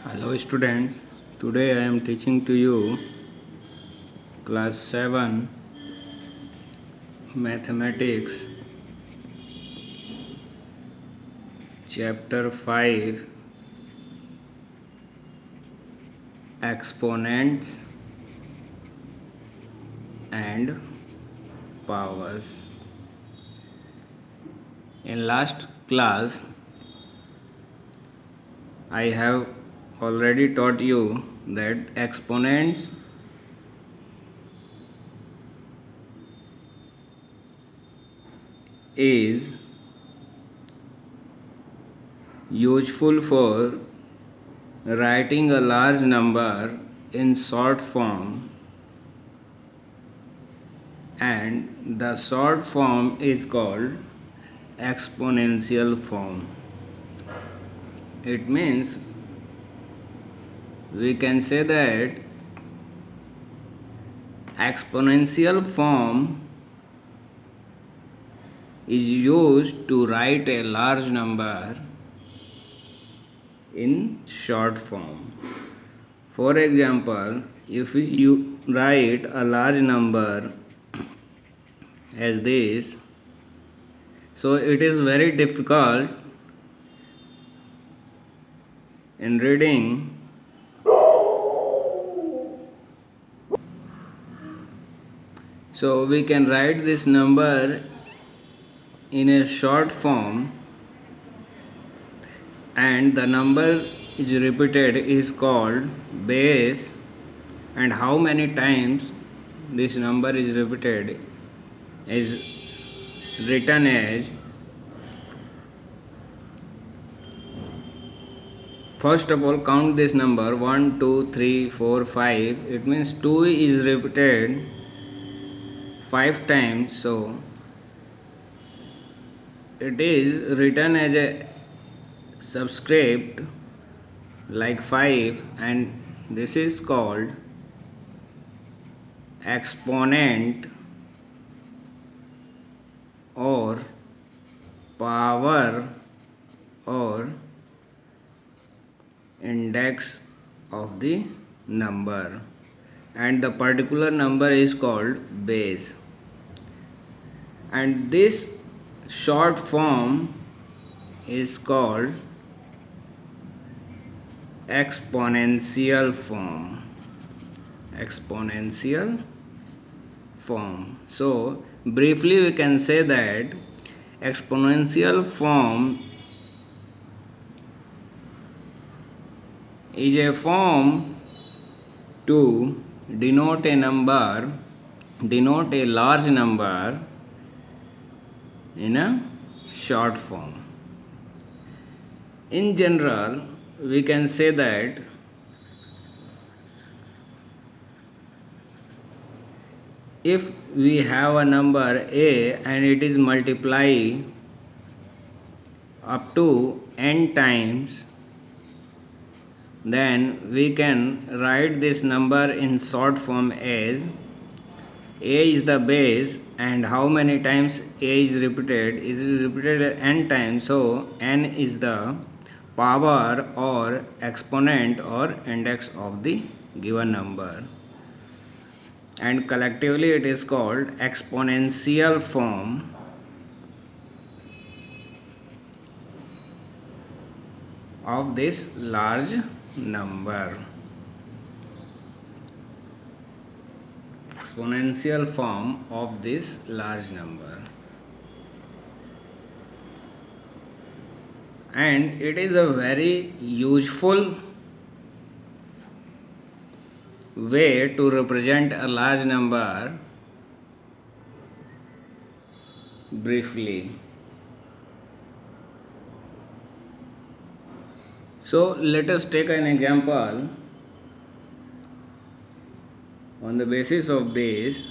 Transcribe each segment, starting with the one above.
Hello students, today I am teaching to you class 7 mathematics chapter 5 exponents and powers. In last class I have already taught you that exponents is useful for writing a large number in short form, and the short form is called exponential form. It means we can say that exponential form is used to write a large number in short form. For example, if you write a large number as this, so it is very difficult in reading. So we can write this number in a short form, and the number is repeated is called base, and how many times this number is repeated is written as, first of all count this number 1 2 3 4 5. It means 2 is repeated 5 times, so it is written as a subscript like 5, and this is called exponent or power or index of the number, and the particular number is called base. And this short form is called exponential form. So briefly we can say that exponential form is a form to denote a large number in a short form. In general, we can say that if we have a number a and it is multiply up to n times, then we can write this number in short form as a is the base, and how many times a is repeated n times, so n is the power or exponent or index of the given number, and collectively it is called exponential form of this large number. Exponential form of this large number, and it is a very useful way to represent a large number briefly. So let us take an example. On the basis of this,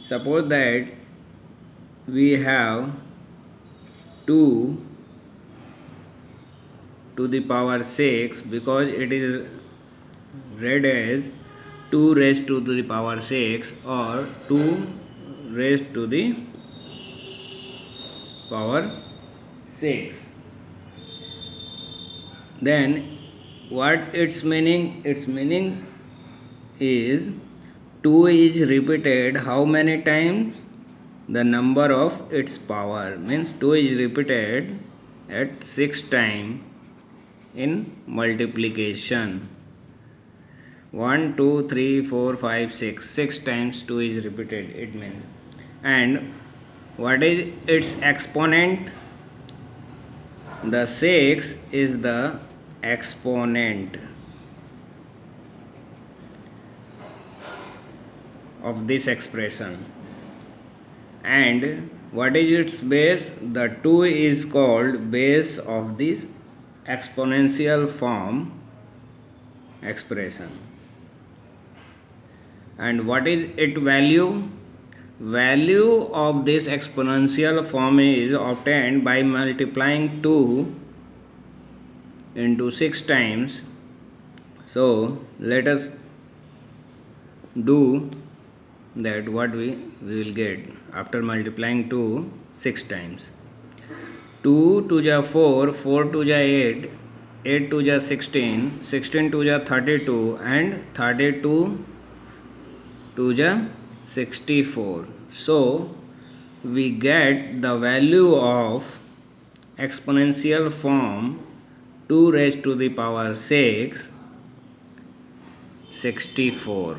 suppose that we have 2 to the power 6, because it is read as 2 raised to the power 6 or 2 raised to the power 6. Then what its meaning? Its meaning is 2 is repeated how many times? The number of its power, means 2 is repeated at 6 times in multiplication. 1 2 3 4 5 6, 6 times 2 is repeated, it means. And what is its exponent? The 6 is the exponent of this expression. And what is its base? The 2 is called base of this exponential form expression. And what is its value? Value of this exponential form is obtained by multiplying 2 into 6 times. So let us do that. What we will get after multiplying 2 6 times? 2 2 ja 4, 4 2 ja 8, 8 2 ja 16, 16 2 ja 32, and 32 2 ja 64. So we get the value of exponential form 2 raised to the power 6, 64.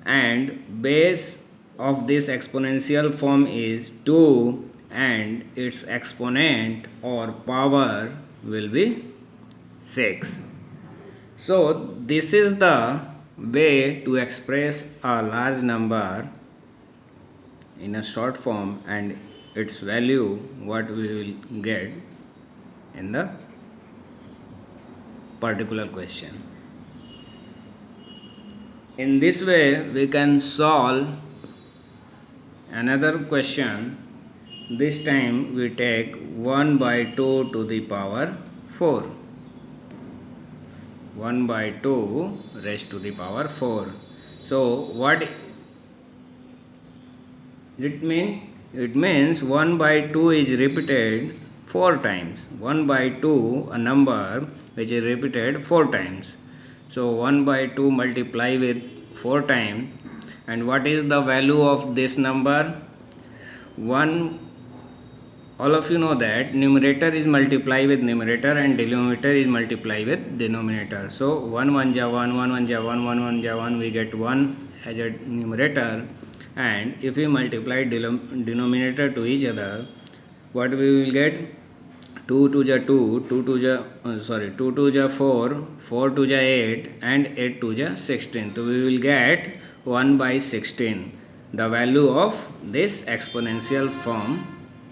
And base of this exponential form is 2, and its exponent or power will be 6. So this is the way to express a large number in a short form, and its value what we will get in the particular question. In this way we can solve another question. This time we take 1 by 2 to the power 4. 1 by 2 raised to the power 4. So what it means? It means 1 by 2 is repeated 4 times. 1 by 2, a number which is repeated 4 times. So 1 by 2 multiply with 4 times. And what is the value of this number? 1, all of you know that numerator is multiply with numerator and denominator is multiply with denominator. So 1 1 ja 1, 1 1 ja 1, 1 1 ja 1, we get 1 as a numerator. And if we multiply denominator to each other, what we will get? 2 2 ja 2, 2 2 ja 4, 4 2 ja 8, and 8 2 ja 16. So we will get 1 by 16. The value of this exponential form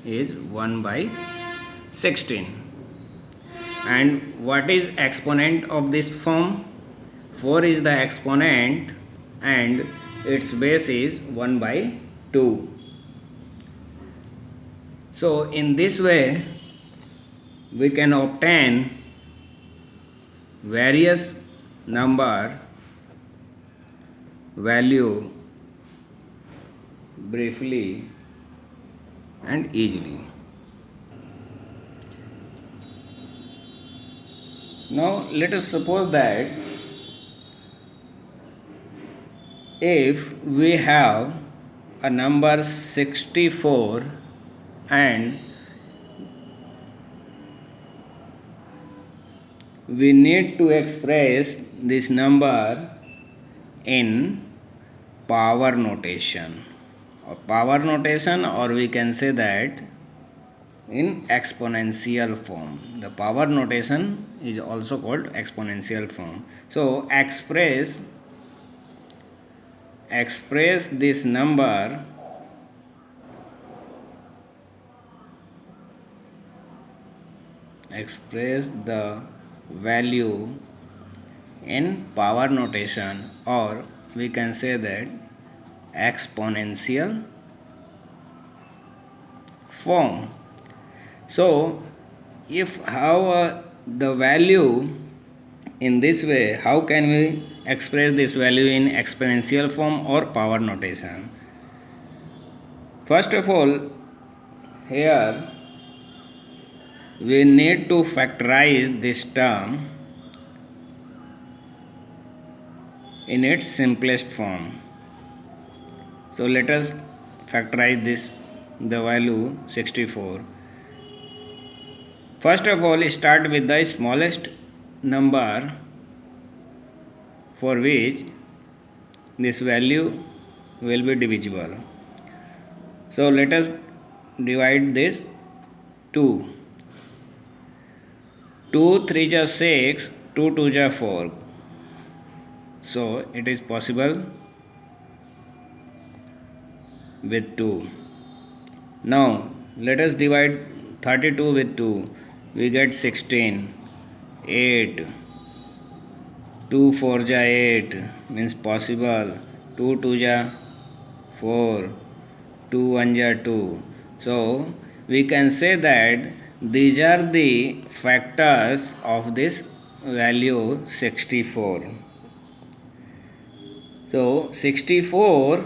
is 1 by 16. And what is exponent of this form? 4 is the exponent, and its base is 1 by 2. So in this way we can obtain various number value briefly and easily. Now let us suppose that if we have a number 64 and we need to express this number in power notation, or we can say that in exponential form. The power notation is also called exponential form. So express this number express the value in power notation, or we can say that exponential form. So if how the value in this way, how can we express this value in exponential form or power notation? First of all, here we need to factorize this term in its simplest form. So let us factorize the value 64. First of all, start with the smallest number for which this value will be divisible. So let us divide this 2. 2 3 is 6, 2 2 is 4. So it is possible with 2. Now let us divide 32 with 2. We get 16. 8. 2 4 is 8 means possible. 2 2 is 4. 2 1 is 2. So we can say that these are the factors of this value 64. So 64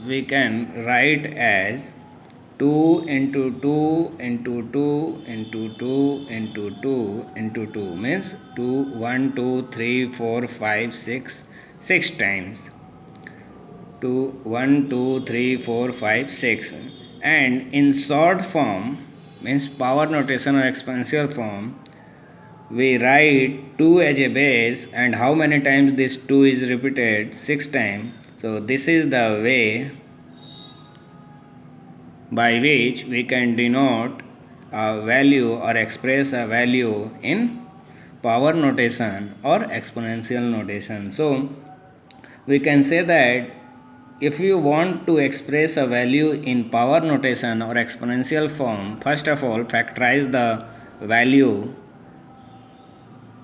we can write as 2 into 2 into 2 into 2 into 2 into 2 means 2 1 2 3 4 5 6 6 times. 2 1 2 3 4 5 6, and in short form means power notation or exponential form, we write 2 as a base, and how many times this 2 is repeated? 6 times. So this is the way by which we can denote a value or express a value in power notation or exponential notation. So we can say that if you want to express a value in power notation or exponential form, first of all factorize the value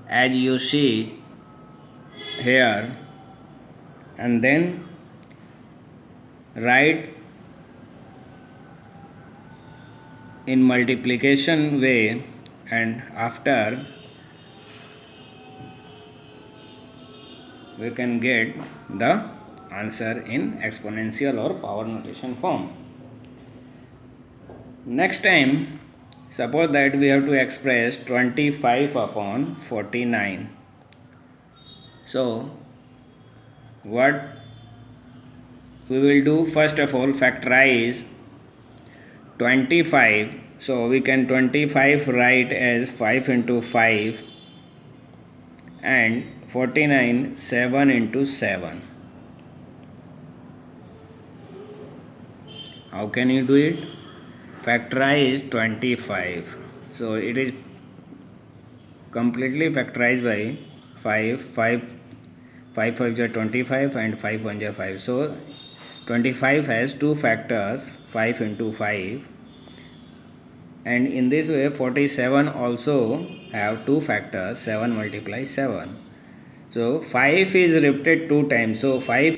as you see here, and then write in multiplication way, and after we can get the answer in exponential or power notation form. Next time, suppose that we have to express 25 upon 49. So what we will do, first of all factorize 25. So we can 25 write as 5 into 5, and 49 7 into 7. How can you do it? Factorize 25. So it is completely factorized by 5. 5 5 5 is 25 and 5 1 is 5. So 25 has two factors, 5 into 5, and in this way 47 also have two factors, 7 multiplies 7. So 5 is repeated 2 times. So 5